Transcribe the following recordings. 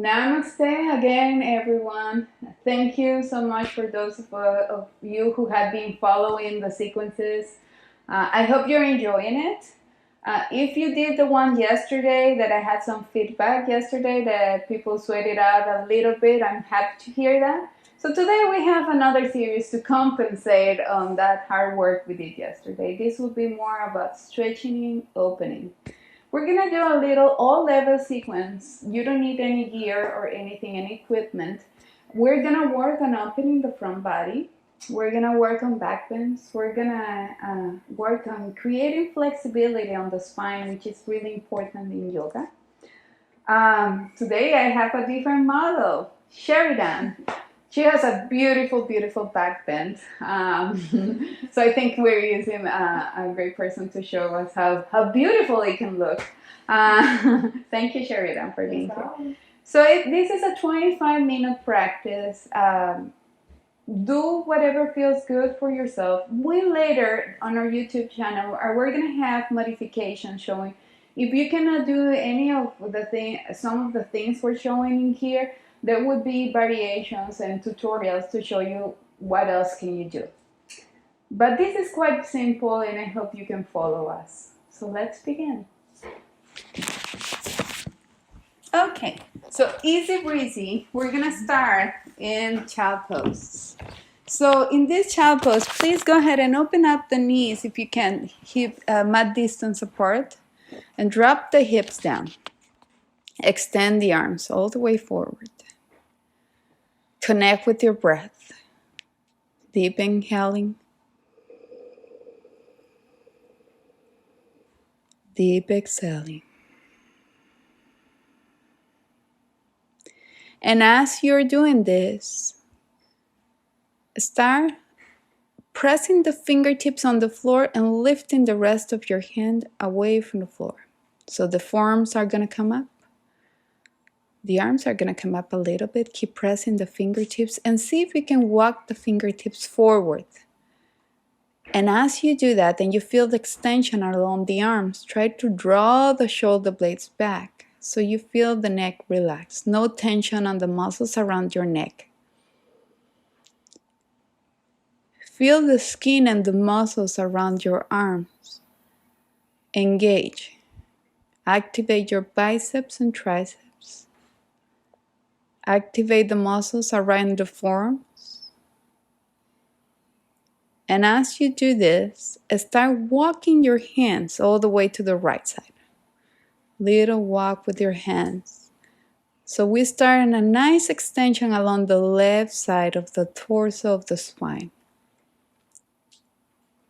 Namaste again, everyone. Thank you so much for those of you who have been following the sequences. I hope you're enjoying it. If you did the one yesterday, that I had some feedback yesterday that people sweated out a little bit, I'm happy to hear that. So today we have another series to compensate on that hard work we did yesterday. This will be more about stretching and opening. We're gonna do a little all-level sequence. You don't need any gear or anything, any equipment. We're gonna work on opening the front body. We're gonna work on backbends. We're gonna work on creating flexibility on the spine, which is really important in yoga. Today I have a different model, Sheridan. She has a beautiful, beautiful backbend. So I think we're using a great person to show us how beautiful it can look. Thank you, Sheridan, for being here. So this is a 25-minute practice. Do whatever feels good for yourself. We later on our YouTube channel we're gonna have modifications showing if you cannot do any of some of the things we're showing in here. There would be variations and tutorials to show you what else can you do. But this is quite simple and I hope you can follow us. So let's begin. Okay, so easy breezy, we're gonna start in child pose. So in this child pose, please go ahead and open up the knees if you can, hip mat distance apart, and drop the hips down. Extend the arms all the way forward. Connect with your breath. Deep inhaling. Deep exhaling. And as you're doing this, start pressing the fingertips on the floor and lifting the rest of your hand away from the floor. So the forearms are going to come up. The arms are going to come up a little bit. Keep pressing the fingertips and see if you can walk the fingertips forward. And as you do that and you feel the extension along the arms, try to draw the shoulder blades back so you feel the neck relax. No tension on the muscles around your neck. Feel the skin and the muscles around your arms. Engage. Activate your biceps and triceps. Activate the muscles around the forearms. And as you do this, start walking your hands all the way to the right side. Little walk with your hands. So we start in a nice extension along the left side of the torso of the spine.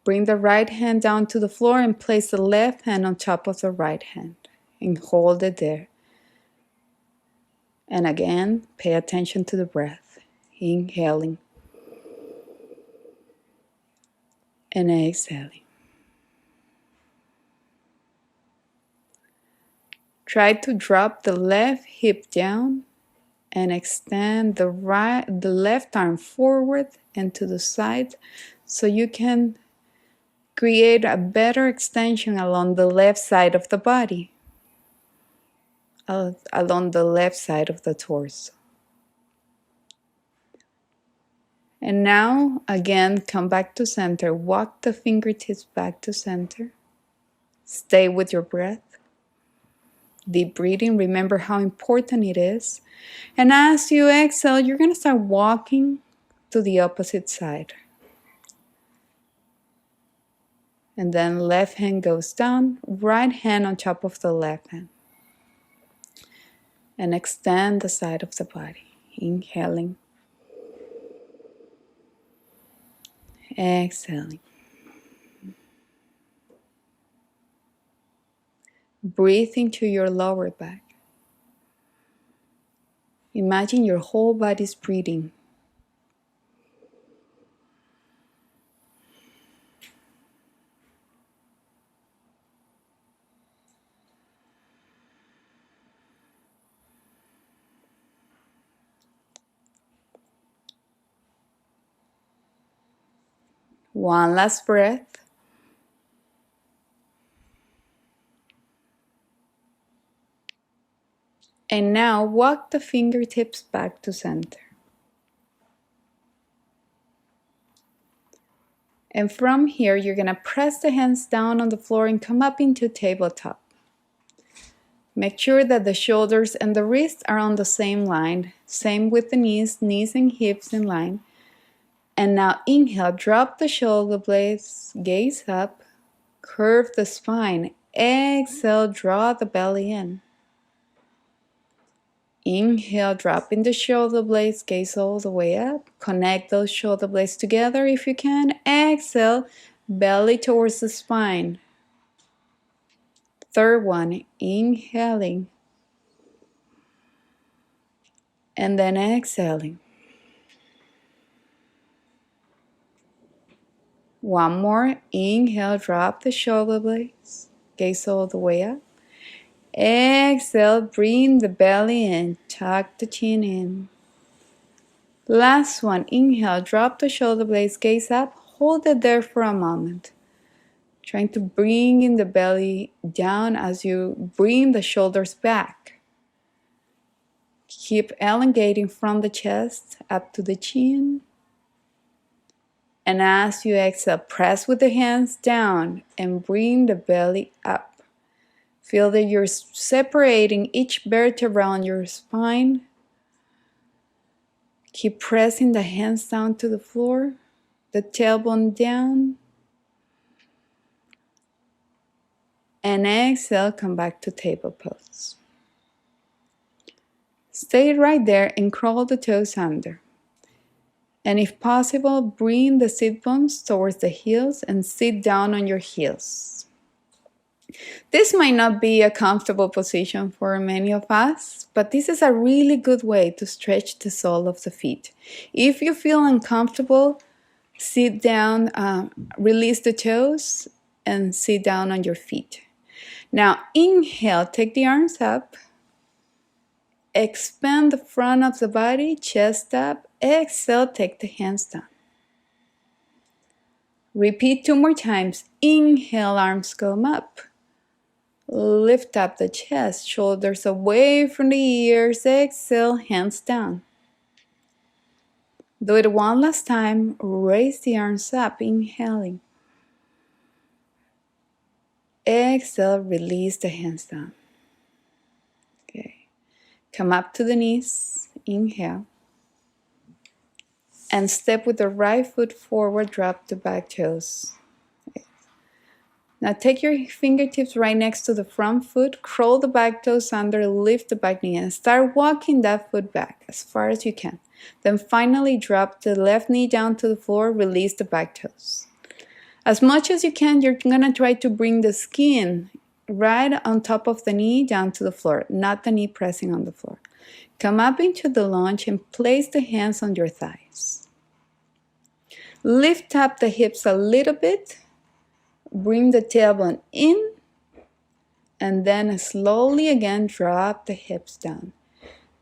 Bring the right hand down to the floor and place the left hand on top of the right hand. And hold it there. And again, pay attention to the breath. Inhaling. And exhaling. Try to drop the left hip down and extend the left arm forward and to the side so you can create a better extension along the left side of the body, along the left side of the torso. And now, again, come back to center. Walk the fingertips back to center. Stay with your breath. Deep breathing. Remember how important it is. And as you exhale, you're going to start walking to the opposite side. And then left hand goes down, right hand on top of the left hand. And extend the side of the body. Inhaling. Exhaling. Breathe into your lower back. Imagine your whole body's breathing. One last breath. And now walk the fingertips back to center. And from here, you're going to press the hands down on the floor and come up into tabletop. Make sure that the shoulders and the wrists are on the same line. Same with the knees and hips in line. And now inhale, drop the shoulder blades, gaze up, curve the spine. Exhale, draw the belly in. Inhale, dropping the shoulder blades, gaze all the way up. Connect those shoulder blades together if you can. Exhale, belly towards the spine. Third one, inhaling. And then exhaling. One more, inhale, drop the shoulder blades, gaze all the way up. Exhale, bring the belly in, tuck the chin in. Last one, inhale, drop the shoulder blades, gaze up, hold it there for a moment. Trying to bring in the belly down as you bring the shoulders back. Keep elongating from the chest up to the chin. And as you exhale, press with the hands down and bring the belly up. Feel that you're separating each vertebra on your spine. Keep pressing the hands down to the floor, the tailbone down. And exhale, come back to table pose. Stay right there and crawl the toes under. And if possible, bring the sit bones towards the heels and sit down on your heels. This might not be a comfortable position for many of us, but this is a really good way to stretch the sole of the feet. If you feel uncomfortable, sit down, release the toes, and sit down on your feet. Now, inhale, take the arms up. Expand the front of the body, chest up. Exhale, take the hands down. Repeat 2 more times. Inhale, arms come up. Lift up the chest, shoulders away from the ears. Exhale, hands down. Do it one last time. Raise the arms up, inhaling. Exhale, release the hands down. Okay. Come up to the knees. Inhale. And step with the right foot forward, drop the back toes. Okay. Now take your fingertips right next to the front foot, curl the back toes under, lift the back knee, and start walking that foot back as far as you can. Then finally drop the left knee down to the floor, release the back toes. As much as you can, you're gonna try to bring the skin right on top of the knee down to the floor, not the knee pressing on the floor. Come up into the lunge and place the hands on your thighs. Lift up the hips a little bit. Bring the tailbone in. And then slowly again drop the hips down.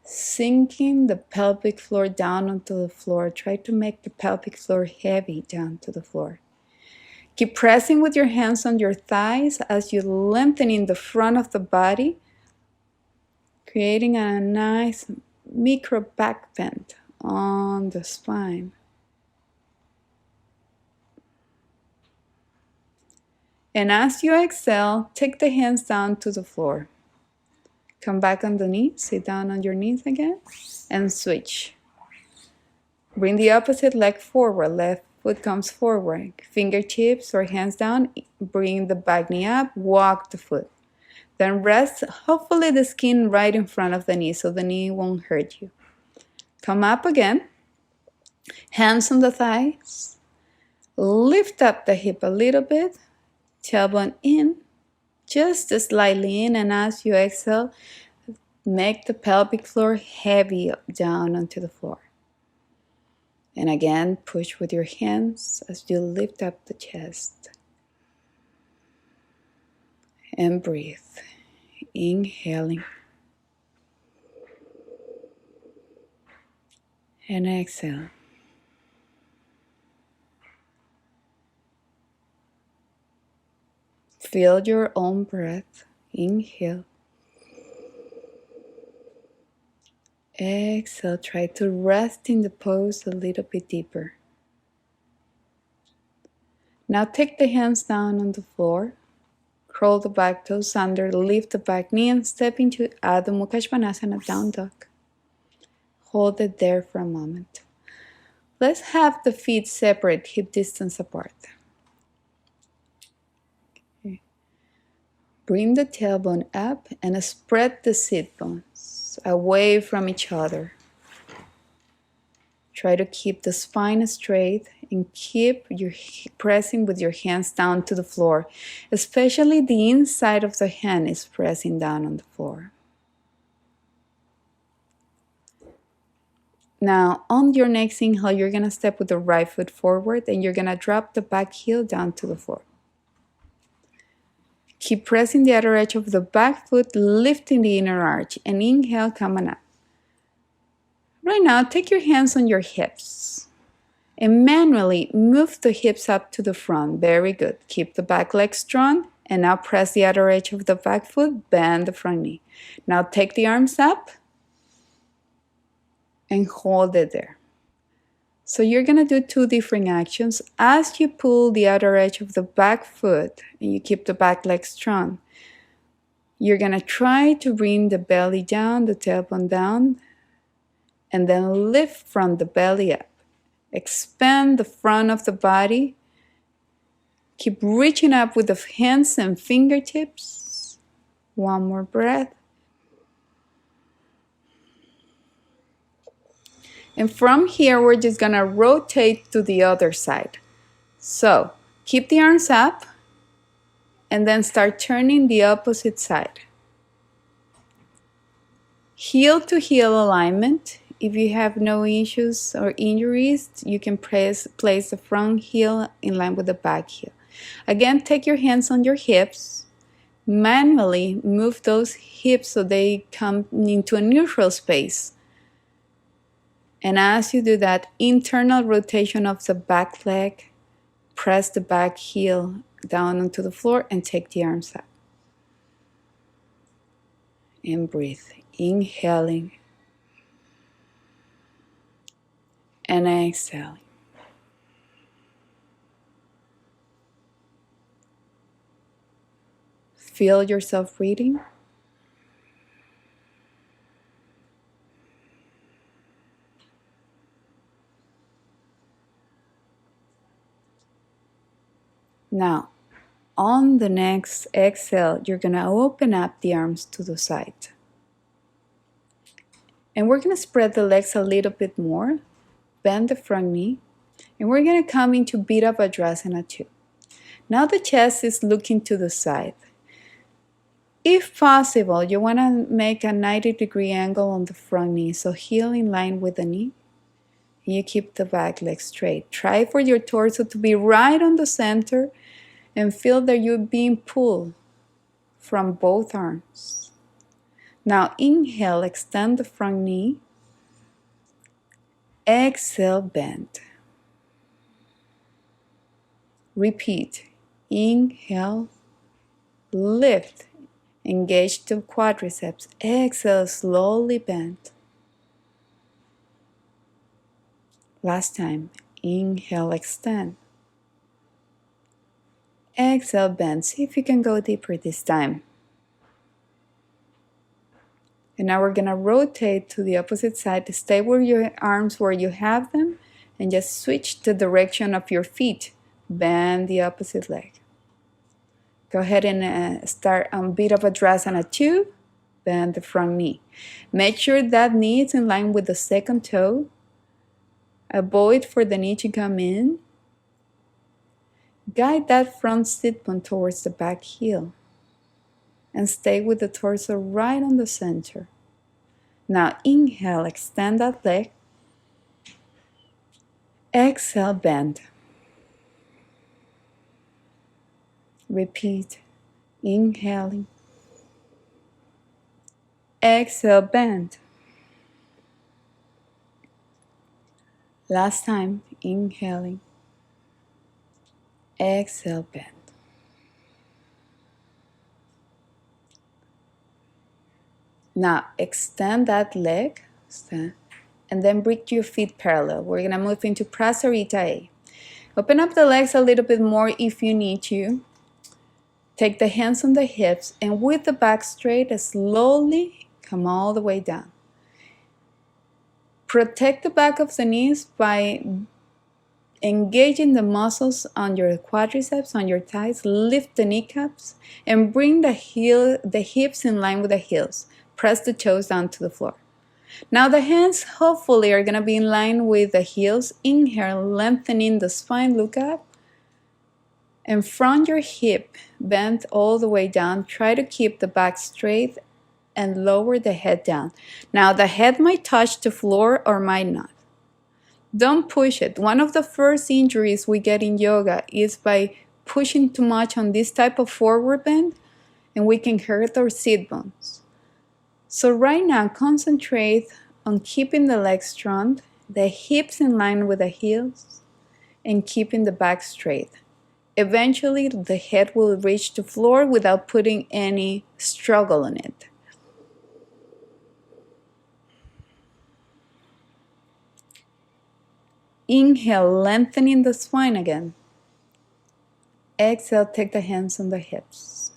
Sinking the pelvic floor down onto the floor. Try to make the pelvic floor heavy down to the floor. Keep pressing with your hands on your thighs as you lengthen in the front of the body, creating a nice micro back bend on the spine. And as you exhale, take the hands down to the floor. Come back on the knees, sit down on your knees again, and switch. Bring the opposite leg forward, left foot comes forward. Fingertips or hands down, bring the back knee up, walk the foot. Then rest, hopefully the skin right in front of the knee so the knee won't hurt you. Come up again, hands on the thighs. Lift up the hip a little bit, tailbone in, just slightly in, and as you exhale, make the pelvic floor heavy down onto the floor. And again, push with your hands as you lift up the chest. And breathe. Inhaling. And exhale. Feel your own breath. Inhale. Exhale, try to rest in the pose a little bit deeper. Now take the hands down on the floor. Curl the back toes under, lift the back knee and step into Adho Mukha Svanasana, down dog. Hold it there for a moment. Let's have the feet separate, hip distance apart. Okay. Bring the tailbone up and spread the sit bones away from each other. Try to keep the spine straight and keep your pressing with your hands down to the floor, especially the inside of the hand is pressing down on the floor. Now, on your next inhale, you're going to step with the right foot forward and you're going to drop the back heel down to the floor. Keep pressing the outer edge of the back foot, lifting the inner arch, and inhale, coming up. Right now, take your hands on your hips and manually move the hips up to the front. Very good. Keep the back leg strong and now press the outer edge of the back foot, bend the front knee. Now take the arms up and hold it there. So you're going to do two different actions. As you pull the outer edge of the back foot and you keep the back leg strong, you're going to try to bring the belly down, the tailbone down, and then lift from the belly up. Expand the front of the body. Keep reaching up with the hands and fingertips. One more breath. And from here, we're just going to rotate to the other side. So keep the arms up and then start turning the opposite side. Heel to heel alignment. If you have no issues or injuries, you can place the front heel in line with the back heel. Again, take your hands on your hips. Manually move those hips so they come into a neutral space. And as you do that, internal rotation of the back leg, press the back heel down onto the floor and take the arms up. And breathe. Inhaling and exhaling. Feel yourself breathing. Now, on the next exhale, you're going to open up the arms to the side. And we're going to spread the legs a little bit more. Bend the front knee. And we're going to come into Virabhadrasana 2. Now the chest is looking to the side. If possible, you want to make a 90-degree angle on the front knee. So heel in line with the knee. And you keep the back leg straight. Try for your torso to be right on the center and feel that you're being pulled from both arms. Now inhale, extend the front knee. Exhale, bend. Repeat. Inhale, lift. Engage the quadriceps. Exhale, slowly bend. Last time. Inhale, extend. Exhale, bend. See if you can go deeper this time. And now we're going to rotate to the opposite side. Stay with your arms where you have them and just switch the direction of your feet. Bend the opposite leg. Go ahead and start on Virabhadrasana 2. Bend the front knee. Make sure that knee is in line with the second toe. Avoid for the knee to come in. Guide that front sit bone towards the back heel. And stay with the torso right on the center. Now inhale, extend that leg. Exhale, bend. Repeat. Inhaling. Exhale, bend. Last time, inhaling. Exhale, bend. Now extend that leg Stand. And then bring your feet parallel. We're going to move into Prasarita A. Open up the legs a little bit more if you need to. Take the hands on the hips, and with the back straight, slowly come all the way down. Protect the back of the knees by engaging the muscles on your quadriceps, on your thighs. Lift the kneecaps and bring the hips in line with the heels. Press the toes down to the floor. Now the hands hopefully are going to be in line with the heels. Inhale, lengthening the spine, look up. And from your hip, bend all the way down. Try to keep the back straight and lower the head down. Now the head might touch the floor or might not. Don't push it. One of the first injuries we get in yoga is by pushing too much on this type of forward bend, and we can hurt our sit bones. So right now, concentrate on keeping the legs strong, the hips in line with the heels, and keeping the back straight. Eventually, the head will reach the floor without putting any struggle on it. Inhale, lengthening the spine again. Exhale, take the hands on the hips.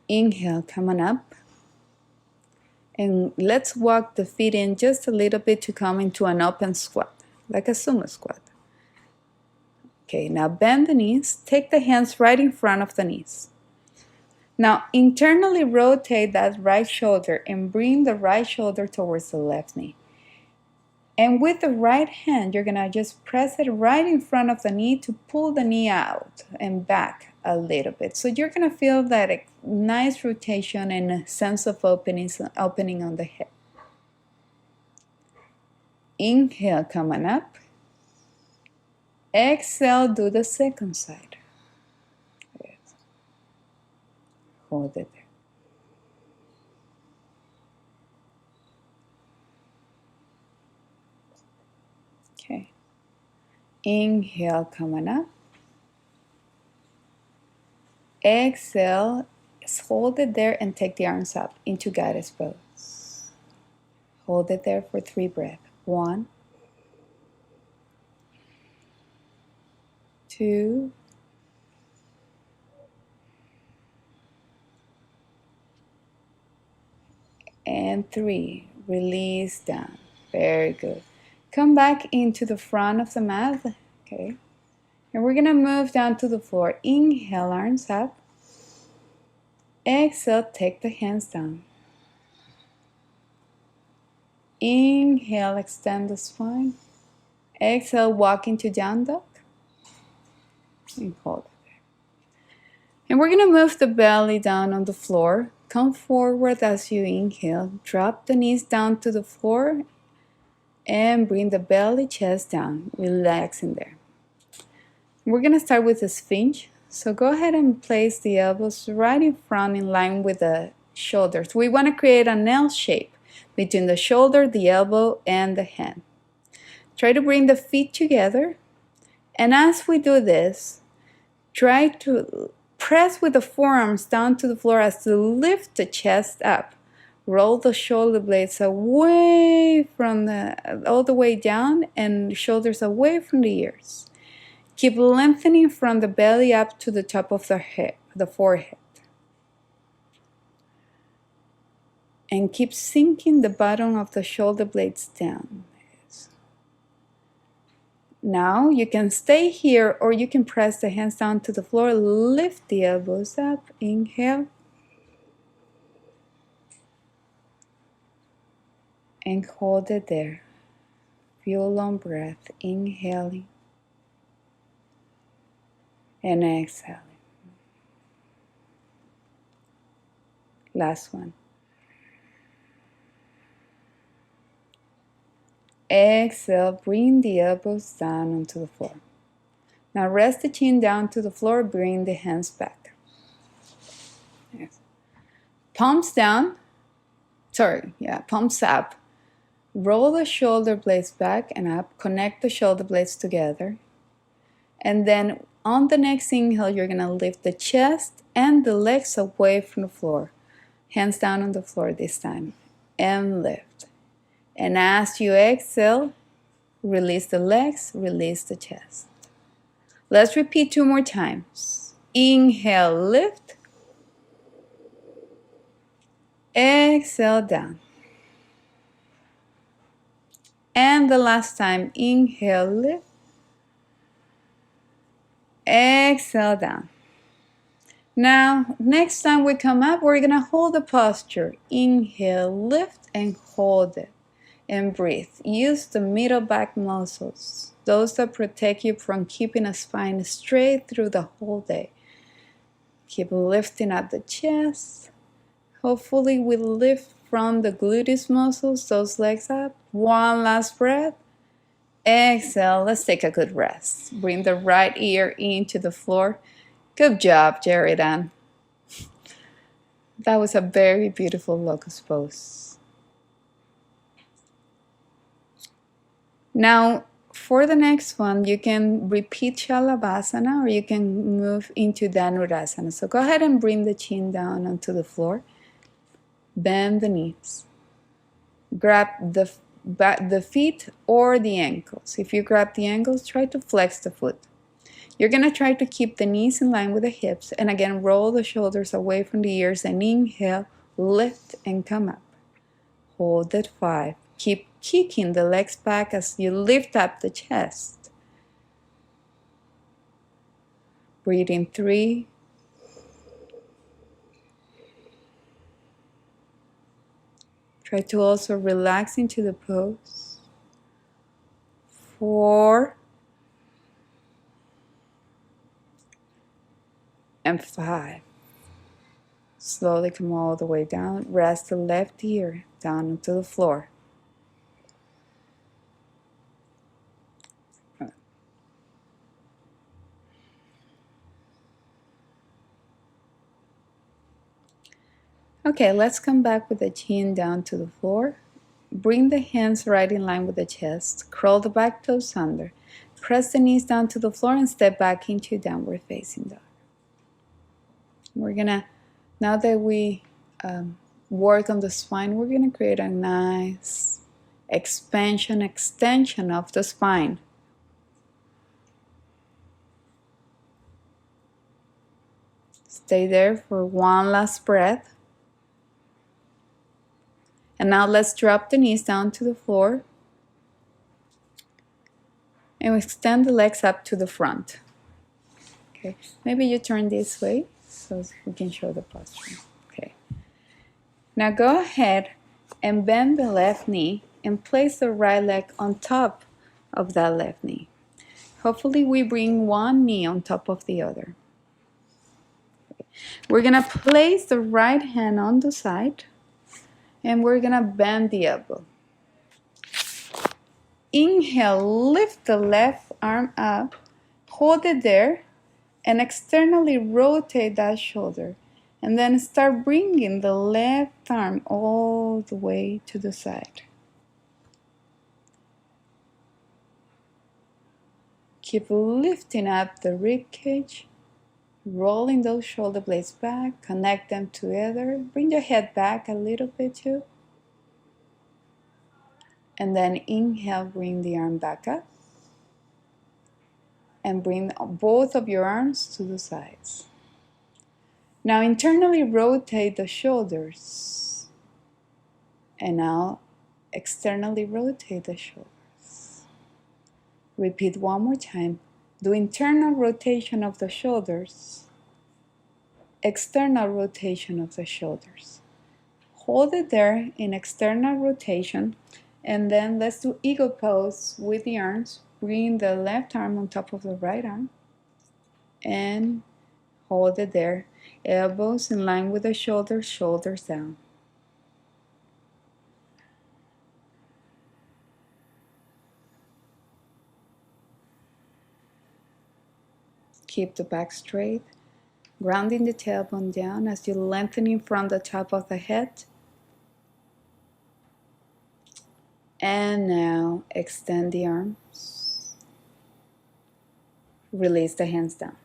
Inhale, come on up. And let's walk the feet in just a little bit to come into an open squat, like a sumo squat. Okay, now bend the knees. Take the hands right in front of the knees. Now internally rotate that right shoulder and bring the right shoulder towards the left knee. And with the right hand, you're going to just press it right in front of the knee to pull the knee out and back a little bit. So you're going to feel that nice rotation and a sense of opening on the hip. Inhale, coming up. Exhale, do the second side. Yes. Hold it there. Okay. Inhale, coming up. Exhale, hold it there and take the arms up into goddess pose. Hold it there for 3 breaths. 1, 2, and 3. Release down. Very good. Come back into the front of the mat. Okay. And we're going to move down to the floor. Inhale, arms up. Exhale, take the hands down. Inhale, extend the spine. Exhale, walk into down dog. And hold it there. And we're going to move the belly down on the floor. Come forward as you inhale. Drop the knees down to the floor. And bring the belly, chest down. Relax in there. We're going to start with a sphinx. So go ahead and place the elbows right in front in line with the shoulders. We want to create an L shape between the shoulder, the elbow, and the hand. Try to bring the feet together. And as we do this, try to press with the forearms down to the floor as to lift the chest up. Roll the shoulder blades away from all the way down and shoulders away from the ears. Keep lengthening from the belly up to the top of the head, the forehead. And keep sinking the bottom of the shoulder blades down. Now you can stay here or you can press the hands down to the floor. Lift the elbows up. Inhale. And hold it there. Feel long breath. Inhaling. And exhaling. Last one. Exhale, bring the elbows down onto the floor. Now rest the chin down to the floor, bring the hands back. Yes. Palms down. Palms up. Roll the shoulder blades back and up. Connect the shoulder blades together. And then on the next inhale, you're going to lift the chest and the legs away from the floor. Hands down on the floor this time. and lift. And as you exhale, release the legs, release the chest. Let's repeat 2 more times. Inhale, lift. Exhale, down. And the last time, inhale, lift. Exhale, down. Now, next time we come up, we're going to hold the posture. Inhale, lift, and hold it. And breathe. Use the middle back muscles, those that protect you from keeping a spine straight through the whole day. Keep lifting up the chest. Hopefully we lift from the gluteus muscles, those legs up. One last breath. Exhale. Let's take a good rest. Bring the right ear into the floor. Good job, Sheridan. That was a very beautiful locust pose. Now, for the next one, you can repeat Shalabhasana or you can move into Dhanurasana. So go ahead and bring the chin down onto the floor. Bend the knees. Grab the feet or the ankles. If you grab the ankles, try to flex the foot. You're going to try to keep the knees in line with the hips. And again, roll the shoulders away from the ears and inhale, lift and come up. Hold at 5. Keep kicking the legs back as you lift up the chest. Breathe in 3. Try to also relax into the pose. 4. And 5. Slowly come all the way down. Rest the left ear down onto the floor. Okay, let's come back with the chin down to the floor. Bring the hands right in line with the chest. Curl the back toes under. Press the knees down to the floor and step back into downward facing dog. We're gonna, now that we work on the spine, we're gonna create a nice extension of the spine. Stay there for one last breath. And now let's drop the knees down to the floor. And we extend the legs up to the front. Okay, maybe you turn this way so we can show the posture. Okay. Now go ahead and bend the left knee and place the right leg on top of that left knee. Hopefully we bring one knee on top of the other. We're gonna place the right hand on the side and we're gonna bend the elbow. Inhale, lift the left arm up, hold it there, and externally rotate that shoulder. And then start bringing the left arm all the way to the side. Keep lifting up the rib cage, rolling those shoulder blades back, connect them together. Bring your head back a little bit too. And then inhale, bring the arm back up. And bring both of your arms to the sides. Now internally rotate the shoulders. And now externally rotate the shoulders. Repeat one more time. Do internal rotation of the shoulders. External rotation of the shoulders. Hold it there in external rotation. And then let's do eagle pose with the arms. Bring the left arm on top of the right arm. And hold it there. Elbows in line with the shoulders, shoulders down. Keep the back straight. Grounding the tailbone down as you lengthen from the top of the head. And now extend the arms. Release the hands down.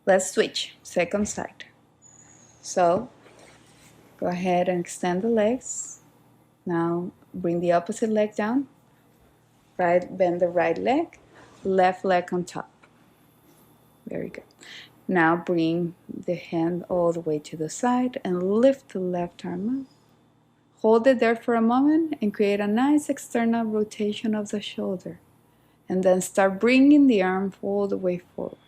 Let's switch, second side. So go ahead and extend the legs. Now bring the opposite leg down. Right, bend the right leg, left leg on top. Very good. Now bring the hand all the way to the side and lift the left arm up. Hold it there for a moment and create a nice external rotation of the shoulder. And then start bringing the arm all the way forward.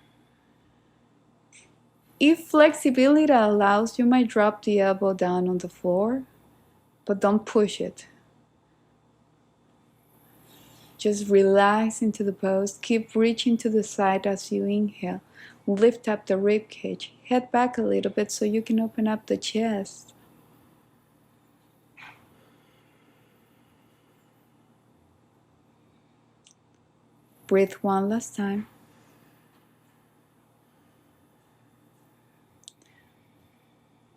If flexibility allows, you might drop the elbow down on the floor, but don't push it. Just relax into the pose. Keep reaching to the side as you inhale. Lift up the rib cage. Head back a little bit so you can open up the chest. Breathe one last time.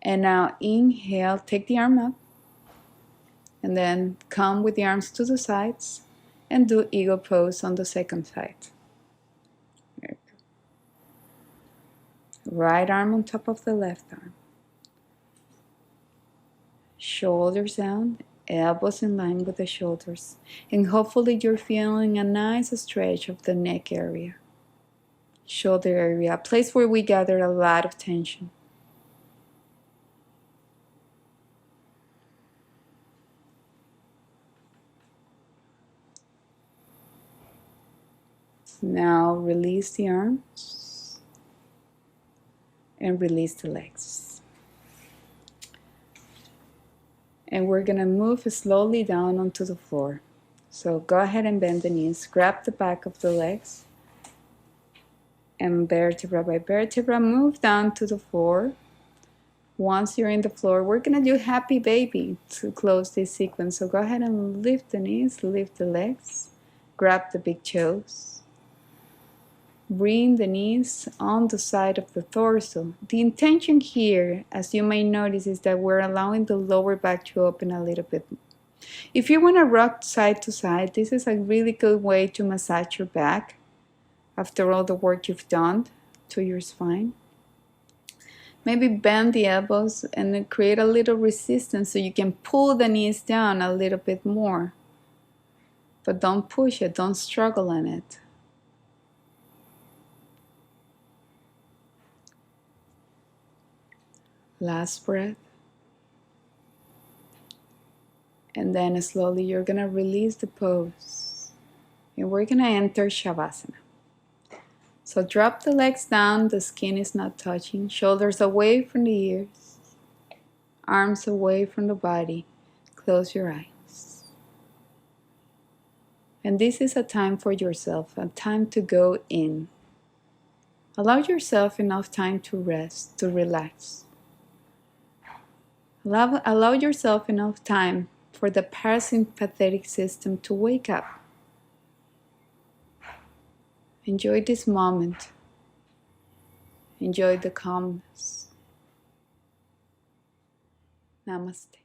And now inhale, take the arm up. And then come with the arms to the sides and do eagle pose on the second side. There you go. Right arm on top of the left arm. Shoulders down, elbows in line with the shoulders. And hopefully you're feeling a nice stretch of the neck area. Shoulder area, a place where we gather a lot of tension. Now release the arms and release the legs. And we're gonna move slowly down onto the floor. So go ahead and bend the knees, grab the back of the legs, and vertebra by vertebra, move down to the floor. Once you're in the floor, we're gonna do happy baby to close this sequence. So go ahead and lift the knees, lift the legs, grab the big toes. Bring the knees on the side of the torso. The intention here, as you may notice, is that we're allowing the lower back to open a little bit. If you want to rock side to side, this is a really good way to massage your back after all the work you've done to your spine. Maybe bend the elbows and then create a little resistance so you can pull the knees down a little bit more. But don't push it, don't struggle in it. Last breath. And then slowly you're going to release the pose. And we're going to enter Shavasana. So drop the legs down, the skin is not touching. Shoulders away from the ears. Arms away from the body. Close your eyes. And this is a time for yourself, a time to go in. Allow yourself enough time to rest, to relax. Allow yourself enough time for the parasympathetic system to wake up. Enjoy this moment. Enjoy the calmness. Namaste.